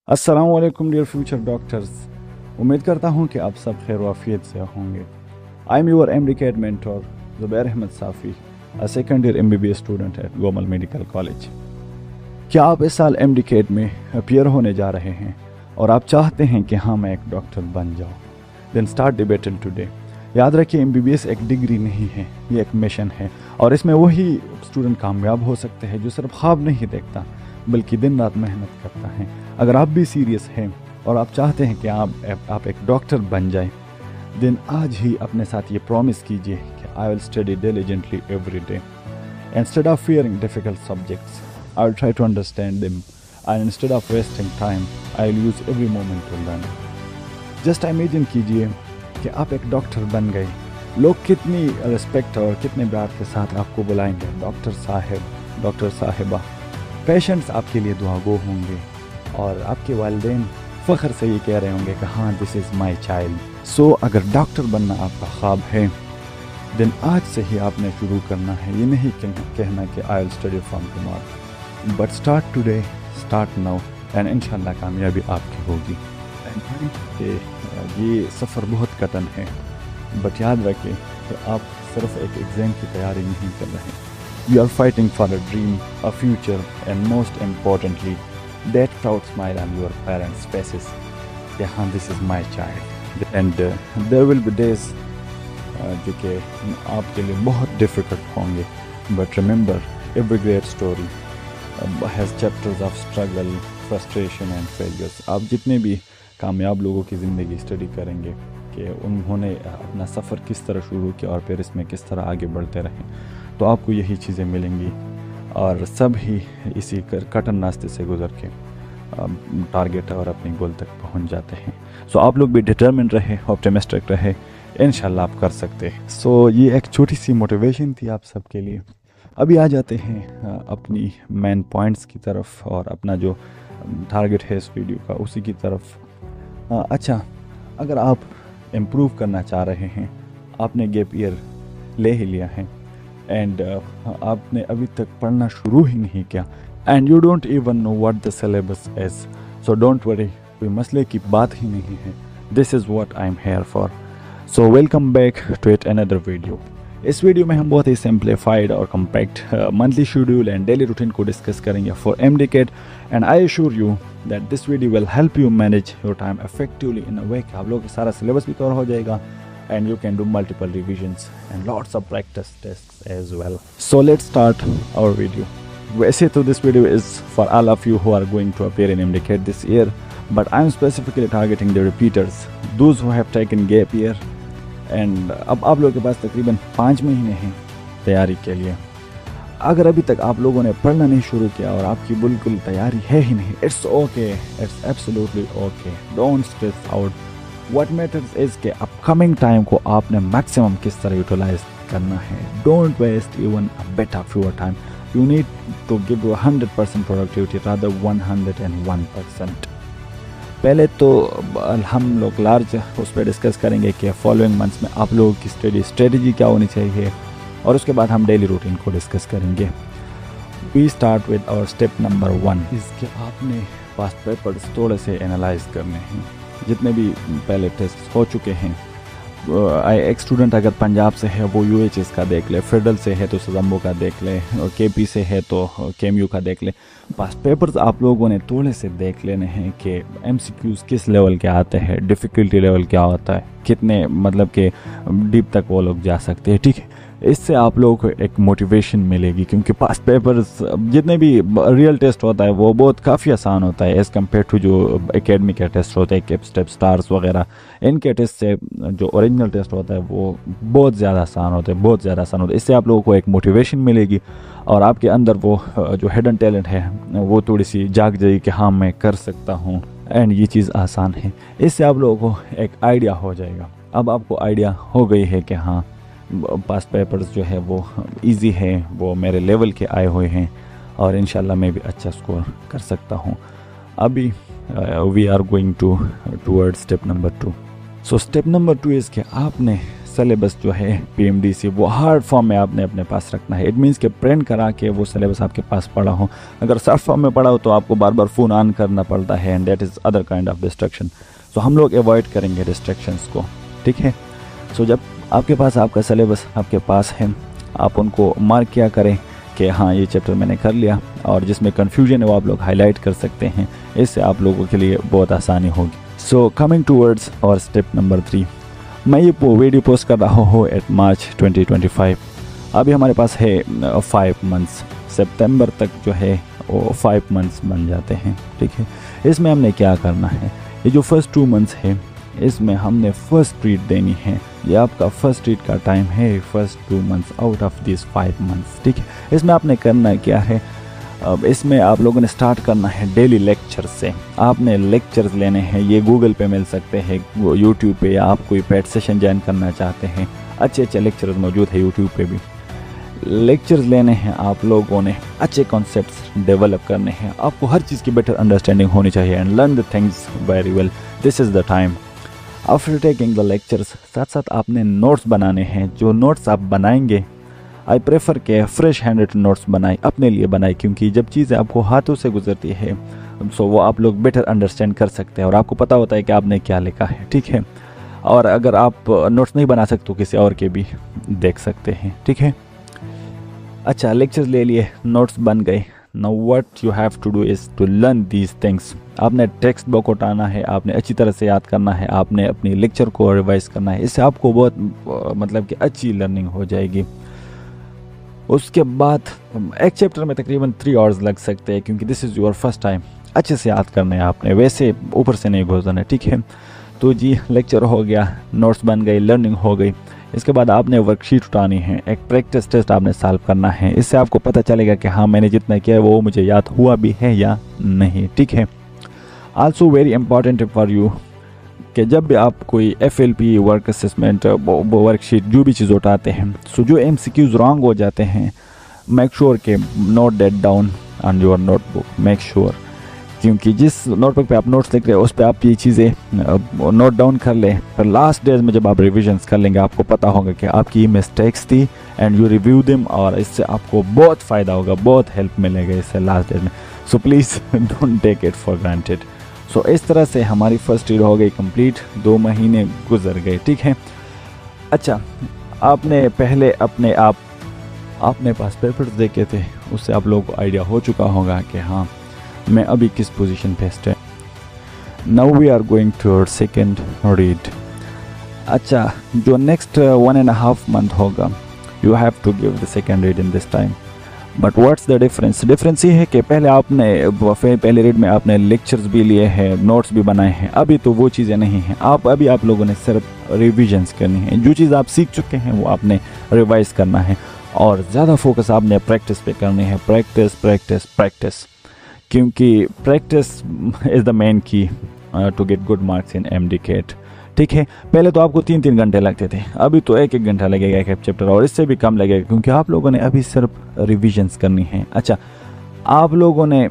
अस्सलाम वालेकुम dear future doctors. उम्मीद करता हूँ कि आप सब खैर वाफियत से होंगे। I am your MDCAT mentor Zubair Ahmed Safi, a second year MBBS student at Gomal medical college. क्या आप इस साल एमडीकेट में अपीयर होने जा रहे हैं और आप चाहते हैं कि हाँ मैं एक डॉक्टर बन जाऊँ? Then start the battle today. याद रखिए, एमबीबीएस एक डिग्री नहीं है, ये एक मिशन है और इसमें वही स्टूडेंट कामयाब हो सकते हैं जो सिर्फ ख्वाब नहीं देखता बल्कि दिन रात मेहनत करता है। अगर आप भी सीरियस हैं और आप चाहते हैं कि आप एक डॉक्टर बन जाएं, देन आज ही अपने साथ ये प्रॉमिस कीजिए कि I will study diligently every day. Instead of fearing difficult subjects, I will try to understand them, and instead of wasting time, I will use every moment to learn. Just imagine कीजिए कि आप एक doctor बन गए, लोग कितनी respect और कितने प्यार के साथ आपको बुलाएंगे, डॉक्टर साहब, डॉक्टर साहिबा। पेशेंट्स आपके लिए दुआगो होंगे और आपके वालिदैन फ़ख्र से ये कह रहे होंगे कि हाँ दिस इज़ माई चाइल्ड। सो अगर डॉक्टर बनना आपका ख्वाब है, दिन आज से ही आपने शुरू करना है। ये नहीं कहना कि I will study from tomorrow, but start today, start now, and इंशाल्लाह कामयाबी आपकी होगी। ये सफ़र बहुत कठिन है, बट याद रखें कि आप सिर्फ एक एग्ज़ाम की तैयारी नहीं कर रहे। You are fighting for a dream, a future, and most importantly, that proud smile on your parents' faces. Yeah, this is my child. And there will be days जो कि आपके लिए बहुत difficult होंगे. But remember, every great story has chapters of struggle, frustration, and failures. आप जितने भी कामयाब लोगों की ज़िंदगी स्टडी करेंगे कि उन्होंने अपना सफ़र किस तरह शुरू किया और फिर इसमें किस तरह आगे बढ़ते रहें, तो आपको यही चीज़ें मिलेंगी और सब ही इसी कठिन रास्ते से गुजर के टारगेट और अपने गोल तक पहुंच जाते हैं। सो आप लोग भी डिटर्मिन रहे, ऑप्टिमिस्टिक रहे, इंशाल्लाह आप कर सकते हैं। सो ये एक छोटी सी मोटिवेशन थी आप सब के लिए। अभी आ जाते हैं अपनी मेन पॉइंट्स की तरफ और अपना जो टारगेट है इस वीडियो का उसी की तरफ। अच्छा, अगर आप इम्प्रूव करना चाह रहे हैं, आपने गैप ईयर ले ही लिया है एंड आपने अभी तक पढ़ना शुरू ही नहीं किया and you don't even know what the syllabus is, so don't worry, कोई मसले की बात ही नहीं है। This is what I am here for. So welcome back to it another video. इस वीडियो में हम बहुत ही सिंप्लीफाइड और compact monthly schedule and daily routine को डिस्कस करेंगे for MDCAT, and I assure you that this video will help you manage your time effectively in अ वे कि आप लोगों का सारा सिलेबस भी कवर हो जाएगा and you can do multiple revisions and lots of practice tests as well. So let's start our video. वैसे तो this video is for all of you who are going to appear in MDCAT this year, but I'm specifically targeting the repeaters, those who have taken gap year, and अब आप लोगों के पास तकरीबन 5 महीने हैं तैयारी के लिए। अगर अभी तक आप लोगों ने पढ़ना नहीं शुरू किया और आपकी बिल्कुल तैयारी है ही नहीं, it's okay, it's absolutely okay, don't stress out. What matters is कि अपकमिंग टाइम को आपने मैक्सिमम किस तरह यूटिलाइज करना है। Don't waste even a bit of your time, you need to give 100% productivity rather 101%। पहले तो हम लोग लार्ज उस पर डिस्कस करेंगे कि फॉलोइंग मंथ्स में आप लोगों की स्टडी स्ट्रेटजी क्या होनी चाहिए और उसके बाद हम डेली रूटीन को डिस्कस करेंगे। We start with our step number 1 इसके आपने पास्ट पेपर्स थोड़े से एनालाइज करने हैं, जितने भी पहले टेस्ट हो चुके हैं। एक स्टूडेंट अगर पंजाब से है वो यूएचएस का देख ले, फेडरल से है तो सजम्बो का देख ले, केपी से है तो केएमयू का देख ले। पास्ट पेपर्स आप लोगों ने थोड़े से देख लेने हैं कि एमसीक्यूज किस लेवल के आते हैं, डिफ़िकल्टी लेवल क्या होता है, कितने मतलब कि डीप तक वो लोग जा सकते हैं। ठीक है, इससे आप लोगों को एक मोटिवेशन मिलेगी क्योंकि पास्ट पेपर्स जितने भी रियल टेस्ट होता है वो बहुत काफ़ी आसान होता है एज़ कम्पेयर टू जो एकेडमी के टेस्ट होते हैं, केप स्टेप स्टार्स वगैरह। इनके टेस्ट से जो ओरिजिनल टेस्ट होता है वो बहुत ज़्यादा आसान होता है, बहुत ज़्यादा आसान होता है। इससे आप लोगों को एक मोटिवेशन मिलेगी और आपके अंदर वो जो हिडन टैलेंट है वो थोड़ी सी जाग जाएगी कि हाँ मैं कर सकता हूँ एंड ये चीज़ आसान है। इससे आप लोगों को एक आइडिया हो जाएगा। अब आपको आइडिया हो गई है कि हाँ पास्ट पेपर्स जो है वो इजी है, वो मेरे लेवल के आए हुए हैं और इंशाल्लाह मैं भी अच्छा स्कोर कर सकता हूँ। अभी we are going toward step number 2। So step number 2 is कि आपने सिलेबस जो है PMDC वो हार्ड फॉर्म में आपने अपने पास रखना है। इट मीन्स कि प्रिंट करा के वो सिलेबस आपके पास पड़ा हो। अगर सॉफ्ट फॉर्म में पड़ा हो तो आपको बार बार फ़ोन ऑन करना पड़ता है, and that is other kind of distraction. So हम लोग अवॉइड करेंगे डिस्ट्रैक्शंस को, ठीक है। सो जब आपके पास आपका सिलेबस आपके पास है, आप उनको मार्क किया करें कि हाँ ये चैप्टर मैंने कर लिया, और जिसमें कन्फ्यूजन है वो आप लोग हाईलाइट कर सकते हैं। इससे आप लोगों के लिए बहुत आसानी होगी। सो कमिंग टूवर्ड्स और स्टेप नंबर 3, मैं ये वीडियो पोस्ट कर रहा हूँ एट मार्च 2025। अभी हमारे पास है 5 मंथ्स, सितंबर तक जो है वो 5 मंथ्स बन जाते हैं, ठीक है। इसमें हमने क्या करना है, ये जो फर्स्ट 2 मंथ्स है इसमें हमने फर्स्ट रीड देनी है। ये आपका फर्स्ट रीड का टाइम है, first 2 months out of this 5 months, ठीक है। इसमें आपने करना क्या है, अब इसमें आप लोगों ने स्टार्ट करना है डेली लेक्चर से। आपने लेक्चर्स लेने हैं, ये गूगल पे मिल सकते हैं, यूट्यूब पे, या आप कोई पेड सेशन ज्वाइन करना चाहते हैं, अच्छे अच्छे लेक्चर्स मौजूद है यूट्यूब पे भी। लेक्चर्स लेने हैं आप लोगों ने, अच्छे कॉन्सेप्ट्स डेवलप करने हैं, आपको हर चीज़ की बेटर अंडरस्टैंडिंग होनी चाहिए, and learn the things very well. This is the time after taking the lectures. साथ साथ आपने नोट्स बनाने हैं। जो नोट्स आप बनाएंगे, आई प्रेफर के फ्रेश हैंड रिटन नोट्स बनाए, अपने लिए बनाए, क्योंकि जब चीज़ें आपको हाथों से गुजरती है सो वो आप लोग बेटर अंडरस्टैंड कर सकते हैं और आपको पता होता है कि आपने क्या लिखा है, ठीक है। और अगर आप नोट्स नहीं बना सकते तो किसी और के भी देख सकते हैं, ठीक है। अच्छा, लेक्चर्स ले लिए, नोट्स बन गए। Now what you have to do is to learn these things. आपने टेक्स्ट बुक उठाना है, आपने अच्छी तरह से याद करना है, आपने अपनी लेक्चर को रिवाइज करना है। इससे आपको बहुत मतलब कि अच्छी लर्निंग हो जाएगी। उसके बाद एक चैप्टर में तकरीबन 3 आवर्स लग सकते हैं, क्योंकि this is your first time. अच्छे से याद करना है आपने, वैसे ऊपर से नहीं गुजरना है, ठीक है। तो जी, लेक्चर हो गया, नोट्स बन गई, लर्निंग हो गई। इसके बाद आपने वर्कशीट उठानी है, एक प्रैक्टिस टेस्ट आपने सॉल्व करना है। इससे आपको पता चलेगा कि हाँ मैंने जितना किया है वो मुझे याद हुआ भी है या नहीं, ठीक है। Also very important for you कि जब भी आप कोई FLP वर्क असेसमेंट वर्कशीट जो भी चीज़ उठाते हैं, सो जो MCQs रॉन्ग हो जाते हैं, मेक श्योर के note that down on your notebook, make sure, क्योंकि जिस नोटबुक पे आप नोट्स लिख रहे हैं उस पर आप ये चीज़ें नोट डाउन कर लें। फिर लास्ट डेज में जब आप रिविजन्स कर लेंगे आपको पता होगा कि आपकी ये मिस्टेक्स थी, एंड यू रिव्यू देम, और इससे आपको बहुत फ़ायदा होगा, बहुत हेल्प मिलेगा इससे लास्ट डेज में। So please don't take it for granted. So इस तरह से हमारी फर्स्ट रीड हो गई कंप्लीट, 2 महीने गुजर गए, ठीक है। अच्छा, आपने पहले आपने पास पेपर्स देखे थे, उससे आप लोगों को आइडिया हो चुका होगा कि हाँ मैं अभी किस पोजीशन पे stand. Now we are going toward second read. अच्छा, जो नेक्स्ट 1.5 मंथ होगा, you have to give the second read in this time. But what's the difference? Difference ये है कि पहले रीड में आपने लेक्चर्स भी लिए हैं, नोट्स भी बनाए हैं। अभी तो वो चीज़ें नहीं हैं। अभी आप लोगों ने सिर्फ रिविजन्स करनी है। जो चीज़ आप सीख चुके हैं वो आपने रिवाइज करना है, और ज़्यादा फोकस आपने प्रैक्टिस पे करनी है। प्रैक्टिस प्रैक्टिस प्रैक्टिस, क्योंकि practice is the main key to get good marks in MDCAT, ठीक है। पहले तो आपको 3-3 घंटे लगते थे, अभी तो 1-1 घंटा लगेगा एक चैप्टर, और इससे भी कम लगेगा, क्योंकि आप लोगों ने अभी सिर्फ रिविजन्स करनी है। अच्छा, आप लोगों ने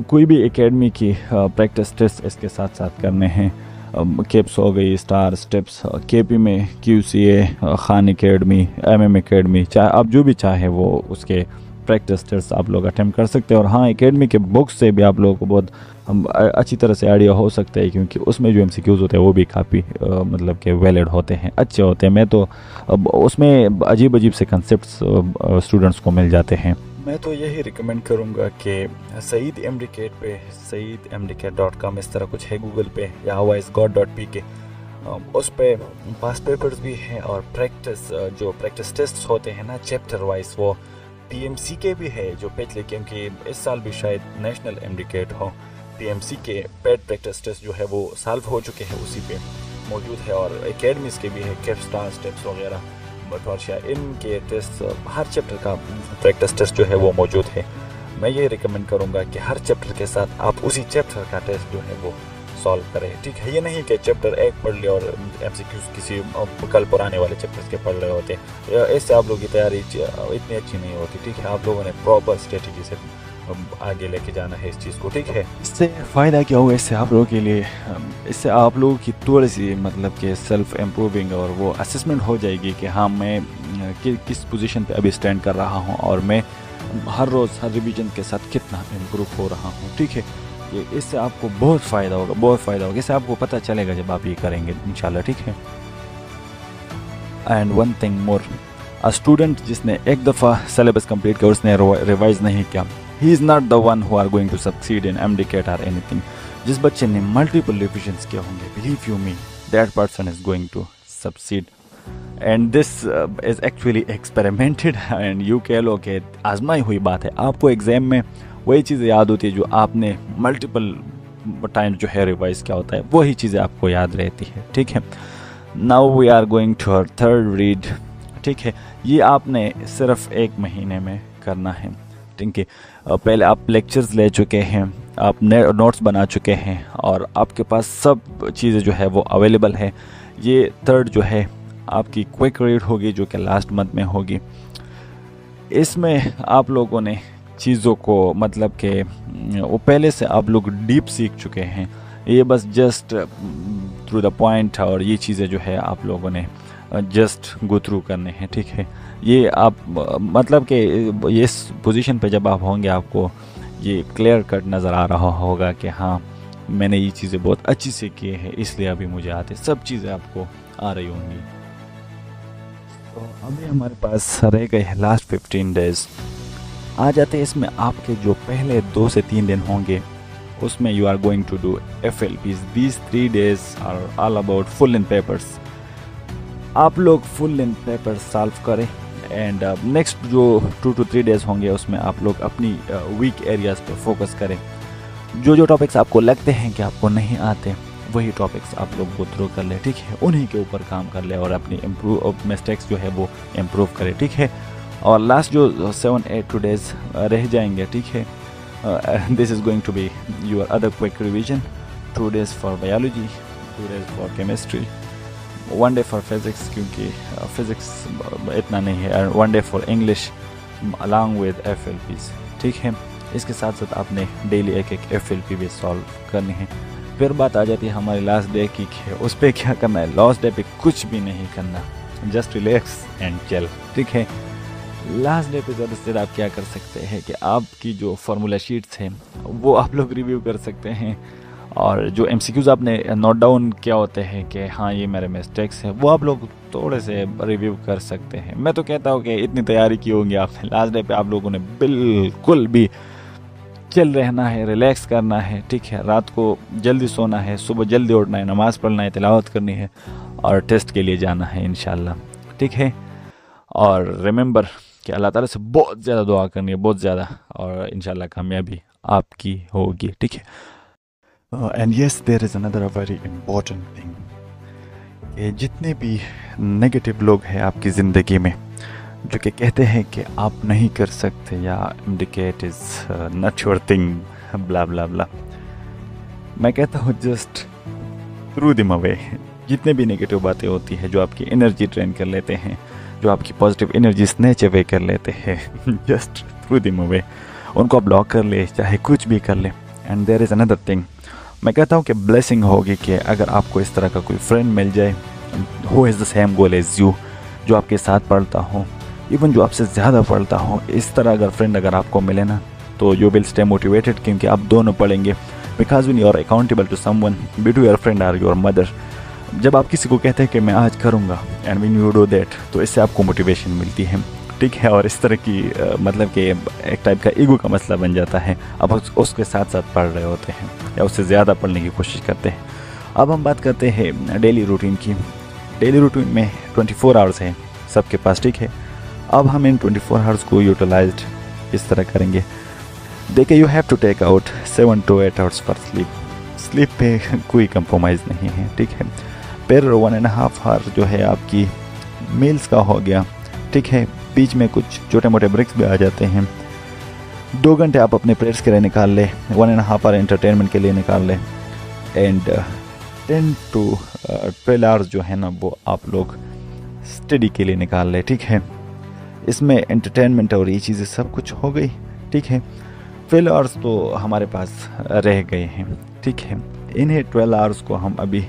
कोई भी एकेडमी की प्रैक्टिस टेस्ट इसके साथ साथ करने हैं। केप्स हो गई, स्टार, स्टेप्स, KP में QCA, Khan academy, MM academy, चाहे आप जो भी चाहे वो उसके प्रैक्टिस टेस्ट आप लोग अटेम्प्ट कर सकते हैं। और हाँ, एकेडमी के बुक्स से भी आप लोगों को बहुत अच्छी तरह से आइडिया हो सकता है, क्योंकि उसमें जो MCQs होते हैं वो भी काफ़ी मतलब कि वैलिड होते हैं, अच्छे होते हैं। मैं तो उसमें अजीब अजीब से कंसेप्ट्स स्टूडेंट्स को मिल जाते हैं। मैं तो यही रिकमेंड करूँगा कि सईद MDCAT पे, saeedmdcat.com इस तरह कुछ है गूगल पे, या hawaiisgod.pk, उस पे पास पेपर्स भी हैं, और जो प्रैक्टिस टेस्ट होते हैं ना चैप्टर वाइज, वो PMC के भी है जो पिछले, क्योंकि इस साल भी शायद नेशनल MDCAT हो। PMC के पेड प्रैक्टिस टेस्ट जो है वो सॉल्व हो चुके हैं, उसी पे मौजूद है। और एकेडमीज़ के भी है, केप, स्टार, स्टेप्स वगैरह, बटवाशिया, इनके टेस्ट, हर चैप्टर का प्रैक्टिस टेस्ट जो है वो मौजूद है। मैं ये रिकमेंड करूँगा कि हर चैप्टर के साथ आप उसी चैप्टर का टेस्ट जो है वो सॉल्व करें, ठीक है। ये नहीं कि चैप्टर 1 पढ़ लिया और MCQs किसी कल पुराने वाले चैप्टर्स के पढ़ रहे होते, इससे आप लोगों की तैयारी इतनी अच्छी नहीं होती, ठीक है। आप लोगों ने प्रॉपर स्ट्रेटजी से आगे लेके जाना है इस चीज़ को, ठीक है। इससे फ़ायदा क्या होगा, इससे आप लोगों के लिए, इससे आप लोगों की थोड़ी सी मतलब कि सेल्फ इम्प्रूविंग और वो असेसमेंट हो जाएगी कि हाँ मैं किस पोजीशन पे अभी स्टैंड कर रहा हूँ और मैं हर रोज़ हर रिवीजन के साथ कितना इम्प्रूव हो रहा हूँ, ठीक है। ये इससे आपको बहुत फ़ायदा होगा, बहुत फ़ायदा होगा। इससे आपको पता चलेगा जब आप ये करेंगे इंशाल्लाह, ठीक है। And one thing more, student जिसने एक दफ़ा सिलेबस कंप्लीट किया, उसने रिवाइज नहीं किया, he is not the one who are going to succeed in MDCAT और एनीथिंग। जिस बच्चे ने मल्टीपल रिविजन्स किए होंगे, believe you me, that person is going to succeed. And this is actually experimented, and you कह लो कि आजमाई हुई बात है। आपको एग्जाम में वही चीज़ें याद होती है जो आपने मल्टीपल टाइम जो है रिवाइज किया होता है, वही चीज़ें आपको याद रहती है, ठीक है। Now we are going to our third read, ठीक है। ये आपने सिर्फ 1 महीने में करना है, ठीक है। पहले आप लेक्चर्स ले चुके हैं, आप नोट्स बना चुके हैं और आपके पास सब चीज़ें जो है वो अवेलेबल है। ये थर्ड जो है आपकी क्विक रीड होगी जो कि लास्ट मंथ में होगी। इसमें आप लोगों ने चीज़ों को मतलब कि वो पहले से आप लोग डीप सीख चुके हैं, ये बस जस्ट थ्रू द पॉइंट, और ये चीज़ें जो है आप लोगों ने जस्ट गो थ्रू करने हैं, ठीक है। ये आप मतलब कि इस पोजीशन पे जब आप होंगे आपको ये क्लियर कट नज़र आ रहा होगा कि हाँ मैंने ये चीज़ें बहुत अच्छी से की है, इसलिए अभी मुझे आते सब चीज़ें आपको आ रही होंगी। तो अभी हमारे पास रह गए हैं लास्ट 15 डेज। आ जाते हैं इसमें आपके जो पहले 2 से 3 दिन होंगे, उसमें you are going to do FLPs। These 3 days are all about full length papers. आप लोग फुल लेंथ पेपर सॉल्व करें एंड नेक्स्ट जो 2 to 3 days होंगे उसमें आप लोग अपनी वीक एरियाज़ पे फोकस करें। जो टॉपिक्स आपको लगते हैं कि आपको नहीं आते, वही टॉपिक्स आप लोग गो थ्रू कर ले, ठीक है। उन्हीं के ऊपर काम कर ले और अपनी मिस्टेक्स जो है वो इम्प्रूव करें, ठीक है। और लास्ट जो 7-8 days रह जाएंगे, ठीक है, this is going to be your other quick revision. 2 days for biology, 2 days for chemistry, 1 day for physics क्योंकि फिज़िक्स इतना नहीं है, and 1 day for English along with FLPs, ठीक है। इसके साथ साथ आपने डेली एक FLP भी सॉल्व करनी है। फिर बात आ जाती है हमारी लास्ट डे की, उस पर क्या करना है। लास्ट डे पे कुछ भी नहीं करना, जस्ट रिलैक्स एंड चिल, ठीक है। लास्ट डे पे ज़्यादा से ज़्यादा आप क्या कर सकते हैं कि आपकी जो फार्मूला शीट्स हैं वो आप लोग रिव्यू कर सकते हैं, और जो MCQs आपने नोट डाउन किया होते हैं कि हाँ ये मेरे मिस्टेक्स हैं, वो आप लोग थोड़े से रिव्यू कर सकते हैं। मैं तो कहता हूँ कि इतनी तैयारी की होंगी आपने, लास्ट डे पे आप लोगों ने बिल्कुल भी चिल रहना है, रिलैक्स करना है, ठीक है। रात को जल्दी सोना है, सुबह जल्दी उठना है, नमाज़ पढ़ना है, तिलावत करनी है और टेस्ट के लिए जाना है इंशाल्लाह, ठीक है। और रिमेंबर कि अल्लाह ताला से बहुत ज़्यादा दुआ करनी है, बहुत ज़्यादा, और इंशाल्लाह कामयाबी आपकी होगी, ठीक है। And yes there is another very important thing कि जितने भी नेगेटिव लोग हैं आपकी ज़िंदगी में जो कि कहते हैं कि आप नहीं कर सकते या MDCAT is not your thing, blah blah blah, मैं कहता हूँ जस्ट थ्रू देम अवे। जितने भी नेगेटिव बातें होती हैं जो आपकी एनर्जी ड्रेन कर लेते हैं, जो आपकी पॉजिटिव एनर्जी स्नैच अवे कर लेते हैं, जस्ट थ्रू देम अवे, उनको ब्लॉक कर ले, चाहे कुछ भी कर ले। And there is another thing, मैं कहता हूँ कि ब्लेसिंग होगी कि अगर आपको इस तरह का कोई फ्रेंड मिल जाए who has the same goal as you, जो आपके साथ पढ़ता हो, इवन जो आपसे ज़्यादा पढ़ता हो, इस तरह अगर फ्रेंड अगर आपको मिले ना, तो यू विल स्टे मोटिवेटेड, क्योंकि आप दोनों पढ़ेंगे। Because when you are accountable to someone, be to your friend और योर मदर, जब आप किसी को कहते हैं कि मैं आज करूँगा, and when you do that, तो इससे आपको मोटिवेशन मिलती है, ठीक है। और इस तरह की मतलब कि एक टाइप का ईगो का मसला बन जाता है, आप उसके साथ साथ पढ़ रहे होते हैं या उससे ज़्यादा पढ़ने की कोशिश करते हैं। अब हम बात करते हैं डेली रूटीन की। डेली रूटीन में 24 आवर्स हैं सबके पास, ठीक है। अब हम इन 24 आवर्स को यूटिलाइज्ड इस तरह करेंगे। देखिए, you have to take out 7 to 8 hours for sleep. Sleep पे कोई कंप्रोमाइज़ नहीं है, ठीक है। फिर 1.5 आवर जो है आपकी मील्स का हो गया, ठीक है। बीच में कुछ छोटे मोटे ब्रेक्स भी आ जाते हैं। 2 घंटे आप अपने प्रेयर्स के लिए निकाल ले, 1.5 आवर एंटरटेनमेंट के लिए निकाल ले, एंड 10 to 12 आवर्स जो है ना वो आप लोग स्टडी के लिए निकाल ले, ठीक है। इसमें एंटरटेनमेंट और ये चीज़ें सब कुछ हो गई, ठीक है। 12 आवर्स तो हमारे पास रह गए हैं, ठीक है। इन्हें 12 आवर्स को हम अभी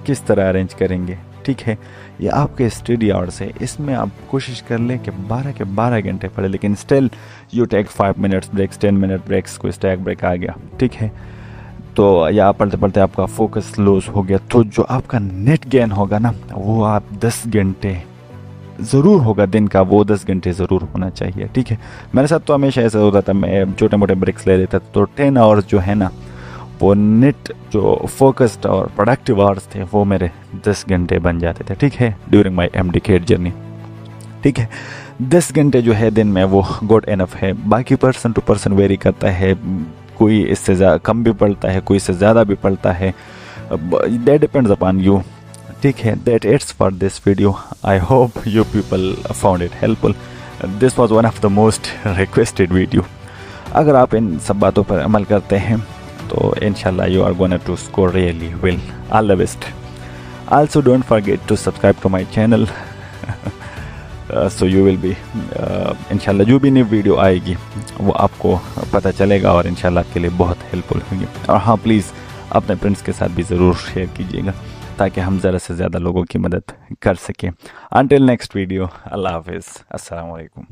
किस तरह अरेंज करेंगे, ठीक है। ये आपके स्टडी आवर्स है, इसमें आप कोशिश कर लें कि 12 के 12 घंटे पढ़े, लेकिन still you take 5 minutes breaks, 10 minute breaks, कोई स्टैक ब्रेक आ गया, ठीक है। तो या पढ़ते पढ़ते आपका फोकस लूज हो गया, तो जो आपका नेट गेन होगा ना, वो आप 10 घंटे ज़रूर होगा दिन का, वो 10 घंटे ज़रूर होना चाहिए, ठीक है। मेरे साथ तो हमेशा ऐसा होता था, मैं छोटे मोटे ब्रेक्स ले लेता था, तो 10 आवर्स जो है ना, वो नेट जो फोकस्ड और प्रोडक्टिव आवर्स थे, वो मेरे 10 घंटे बन जाते थे, ठीक है, during my MD CAT journey, ठीक है। 10 घंटे जो है दिन में, वो गुड इनफ है। बाकी पर्सन टू पर्सन वेरी करता है, कोई इससे कम भी पढ़ता है, कोई इससे ज़्यादा भी पढ़ता है, दैट डिपेंड्स अपॉन यू, ठीक है। That it's for this video. I hope you people found it helpful. This was one of the most requested video. अगर आप इन सब बातों पर अमल करते हैं तो इंशाल्लाह you are gonna to score really well. All the best. Also don't forget to subscribe to my channel, so you will be इंशाल्लाह जो भी नई वीडियो आएगी वो आपको पता चलेगा और इंशाल्लाह आपके लिए बहुत हेल्पफुल होगी। और हाँ, प्लीज़ अपने फ्रेंड्स के साथ भी ज़रूर शेयर कीजिएगा, ताकि हम ज़्यादा से ज़्यादा लोगों की मदद कर सकें। अंटिल नेक्स्ट वीडियो, अल्लाह हाफिज़, अस्सलाम वालेकुम।